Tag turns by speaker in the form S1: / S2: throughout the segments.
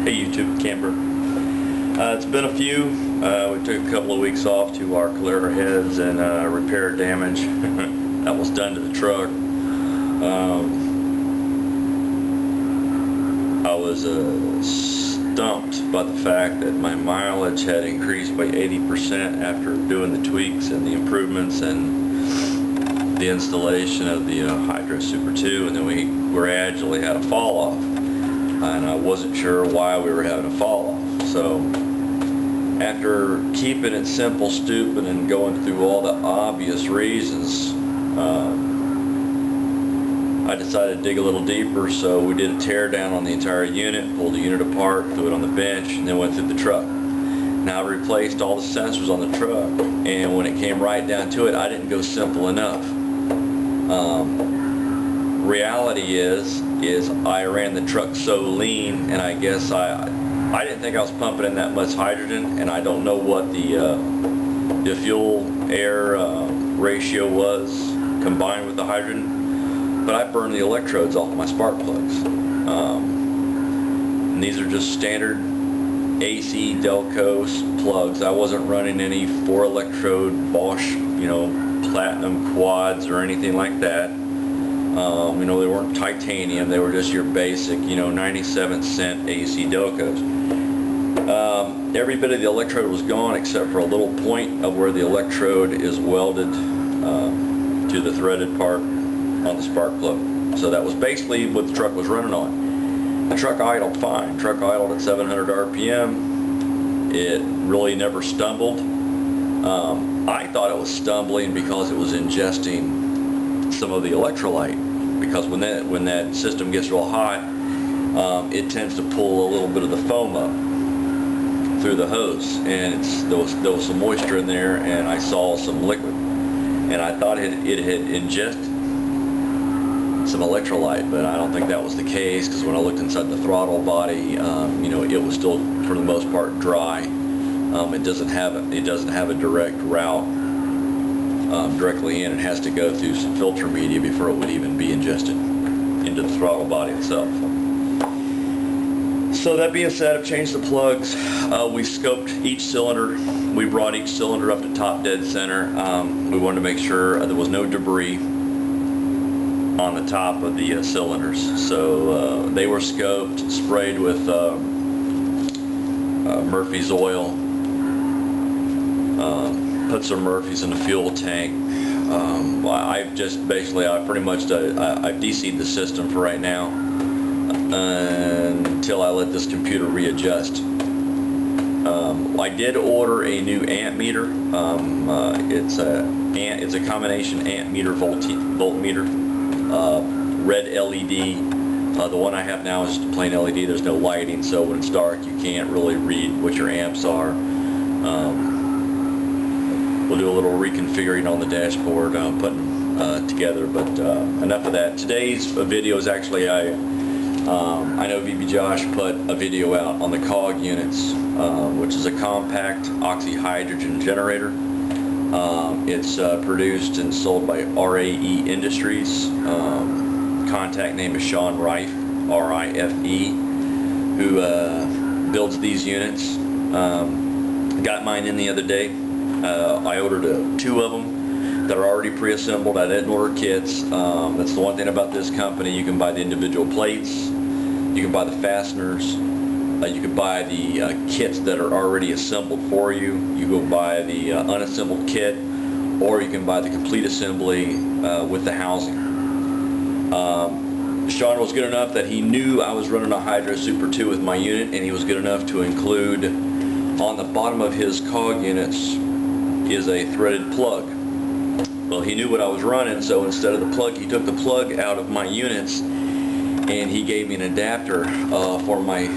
S1: Hey YouTube, Cantburn. It's been a few. We took a couple of weeks off to clear our heads and repair damage that was done to the truck. I was stumped by the fact that my mileage had increased by 80% after doing the tweaks and the improvements and the installation of the Hydro Super 2, and then we gradually had a fall off. And I wasn't sure why we were having a fall off. So after keeping it simple, stupid, and going through all the obvious reasons, I decided to dig a little deeper. So we did a tear down on the entire unit, pulled the unit apart, threw it on the bench, and then went through the truck. Now I replaced all the sensors on the truck, and when it came right down to it, I didn't go simple enough. Reality is I ran the truck so lean, and I guess I didn't think I was pumping in that much hydrogen, and I don't know what the fuel air ratio was combined with the hydrogen, but I burned the electrodes off my spark plugs. And these are just standard AC Delco plugs. I wasn't running any 4 electrode Bosch, platinum quads or anything like that. They weren't titanium, they were just your basic, 97-cent AC Delcos. Every bit of the electrode was gone except for a little point of where the electrode is welded to the threaded part on the spark plug. So that was basically what the truck was running on. The truck idled fine. The truck idled at 700 RPM. It really never stumbled. I thought it was stumbling because it was ingesting some of the electrolyte, because when that system gets real hot, it tends to pull a little bit of the foam up through the hose, and there was some moisture in there, and I saw some liquid, and I thought it had ingested some electrolyte, but I don't think that was the case, because when I looked inside the throttle body, it was still for the most part dry. It doesn't have a direct route directly in. It has to go through some filter media before it would even be ingested into the throttle body itself. So that being said, I've changed the plugs. We scoped each cylinder. We brought each cylinder up to top dead center. We wanted to make sure there was no debris on the top of the cylinders. So they were scoped, sprayed with Murphy's oil. Put some Murphy's in the fuel tank. I've pretty much I've DC'd the system for right now until I let this computer readjust. I did order a new amp meter. It's a combination amp meter voltmeter, red LED. The one I have now is just a plain LED. There's no lighting, so when it's dark you can't really read what your amps are. We'll do a little reconfiguring on the dashboard, putting together, but enough of that. Today's video is actually, I know VB Josh put a video out on the COG units, which is a compact oxyhydrogen generator. It's produced and sold by RAE Industries. Contact name is Sean Rife, R-I-F-E, who builds these units. Got mine in the other day. I ordered 2 of them that are already pre-assembled. I didn't order kits. That's the one thing about this company. You can buy the individual plates, you can buy the fasteners, you can buy the kits that are already assembled for you. You go buy the unassembled kit, or you can buy the complete assembly with the housing. Sean was good enough that he knew I was running a Hydro Super 2 with my unit, and he was good enough to include on the bottom of his COG units is a threaded plug. Well, he knew what I was running, so instead of the plug, he took the plug out of my units and he gave me an adapter for my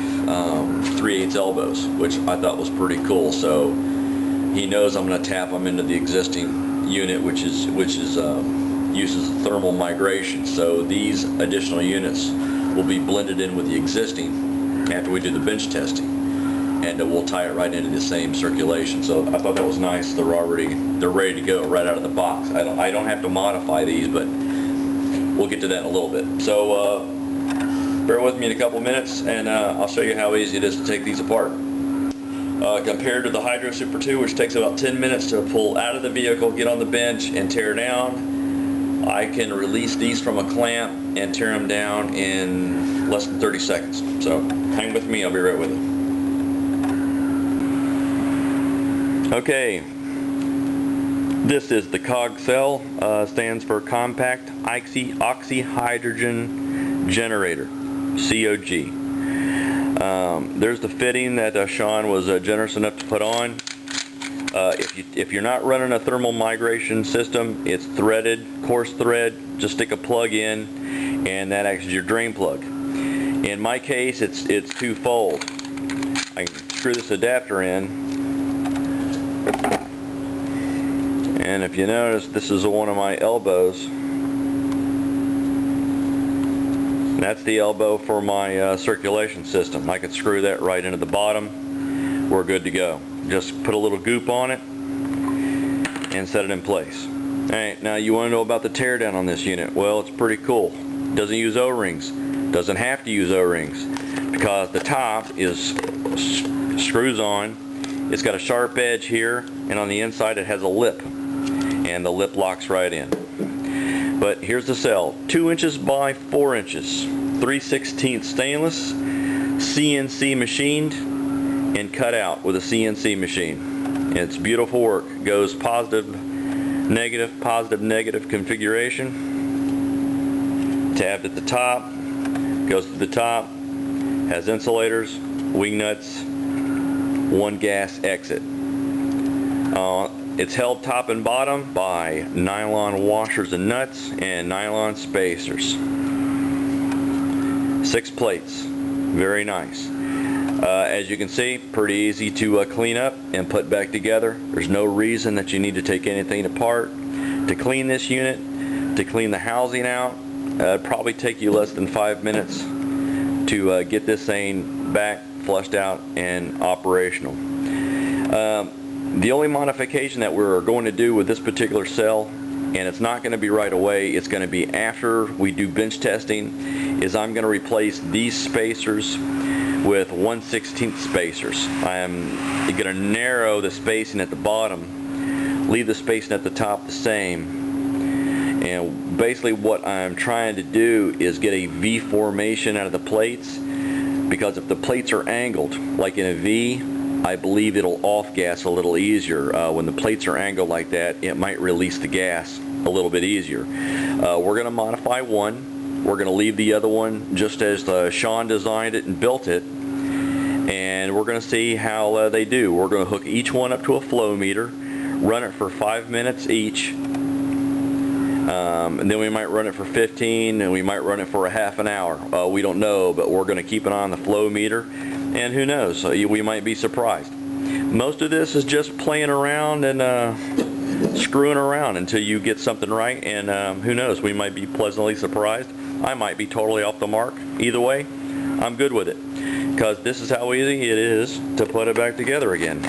S1: 3/8 elbows, which I thought was pretty cool. So he knows I'm going to tap them into the existing unit, which uses thermal migration. So these additional units will be blended in with the existing after we do the bench testing, and we'll tie it right into the same circulation. So I thought that was nice. They're ready to go right out of the box. I don't have to modify these, but we'll get to that in a little bit. So bear with me in a couple minutes and I'll show you how easy it is to take these apart. Compared to the Hydro Super 2, which takes about 10 minutes to pull out of the vehicle, get on the bench, and tear down, I can release these from a clamp and tear them down in less than 30 seconds. So hang with me, I'll be right with you. Okay, this is the COG Cell, stands for Compact Oxyhydrogen Generator, COG. There's the fitting that Sean was generous enough to put on. If you're not running a thermal migration system, it's threaded, coarse thread. Just stick a plug in, and that acts as your drain plug. In my case, it's two-fold. I can screw this adapter in, and if you notice, this is one of my elbows. That's the elbow for my circulation system. I could screw that right into the bottom. We're good to go. Just put a little goop on it and set it in place. Alright, now you want to know about the teardown on this unit. Well, it's pretty cool. Doesn't use O-rings. Doesn't have to use O-rings because the top is screws on. It's got a sharp edge here, and on the inside it has a lip, and the lip locks right in. But here's the cell, 2 inches by 4 inches, 3/16 stainless, CNC machined and cut out with a CNC machine. It's beautiful work. Goes positive, negative configuration. Tabbed at the top, goes to the top, has insulators, wing nuts, 1 gas exit. It's held top and bottom by nylon washers and nuts and nylon spacers. 6 plates. Very nice. As you can see, pretty easy to clean up and put back together. There's no reason that you need to take anything apart. To clean this unit, to clean the housing out, it'd probably take you less than 5 minutes to get this thing back, flushed out, and operational. The only modification that we're going to do with this particular cell, and it's not going to be right away, it's going to be after we do bench testing, is I'm going to replace these spacers with 1/16 spacers. I am going to narrow the spacing at the bottom, leave the spacing at the top the same, and basically what I'm trying to do is get a V formation out of the plates, because if the plates are angled like in a V, I believe it'll off gas a little easier. When the plates are angled like that, it might release the gas a little bit easier. We're going to modify one. We're going to leave the other one just as Sean designed it and built it, and we're going to see how they do. We're going to hook each one up to a flow meter, run it for 5 minutes each, and then we might run it for 15, and we might run it for a half an hour. We don't know, but we're going to keep it on the flow meter. And who knows, we might be surprised. Most of this is just playing around and screwing around until you get something right, and who knows, we might be pleasantly surprised. I might be totally off the mark. Either way, I'm good with it, because this is how easy it is to put it back together again.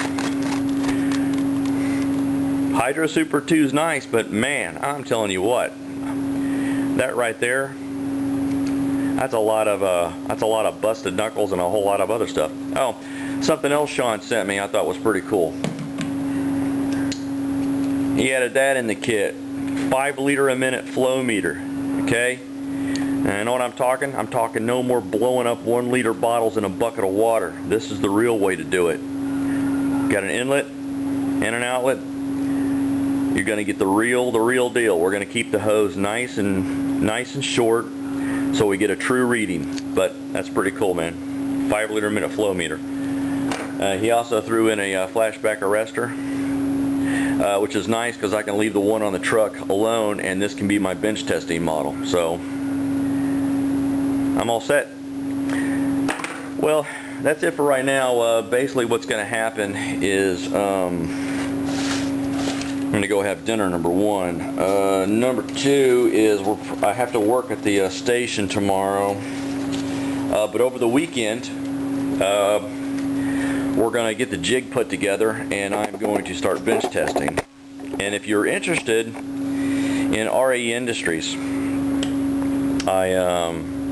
S1: Hydro Super 2 is nice, but man, I'm telling you what, that right there, that's a lot of busted knuckles and a whole lot of other stuff. Oh, something else Sean sent me I thought was pretty cool. He added that in the kit. 5 liter a minute flow meter. Okay? And I know what I'm talking? I'm talking no more blowing up 1 liter bottles in a bucket of water. This is the real way to do it. Got an inlet and an outlet. You're going to get the real deal. We're going to keep the hose nice and short, so we get a true reading. But that's pretty cool, man. 5 liter a minute flow meter. He also threw in a flashback arrestor, which is nice because I can leave the one on the truck alone, and this can be my bench testing model. So I'm all set. Well, that's it for right now. Basically what's going to happen is I'm going to go have dinner, number 1. Number 2 is I have to work at the station tomorrow. But over the weekend, we're going to get the jig put together, and I'm going to start bench testing. And if you're interested in RE Industries, I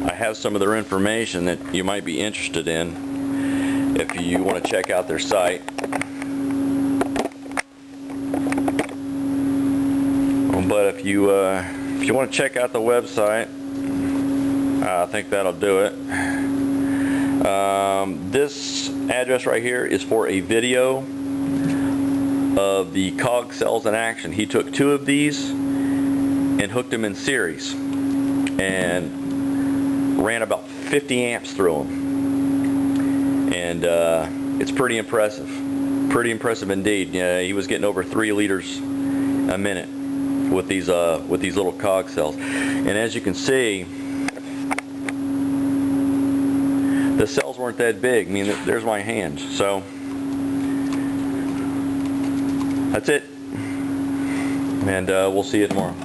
S1: I have some of their information that you might be interested in if you want to check out their site. But if you want to check out the website, I think that'll do it. This address right here is for a video of the COG cells in action. He took 2 of these and hooked them in series and ran about 50 amps through them, and it's pretty impressive indeed. Yeah, he was getting over 3 liters a minute with these little COG cells. And as you can see, the cells weren't that big. I mean, there's my hand. So that's it, and we'll see you tomorrow.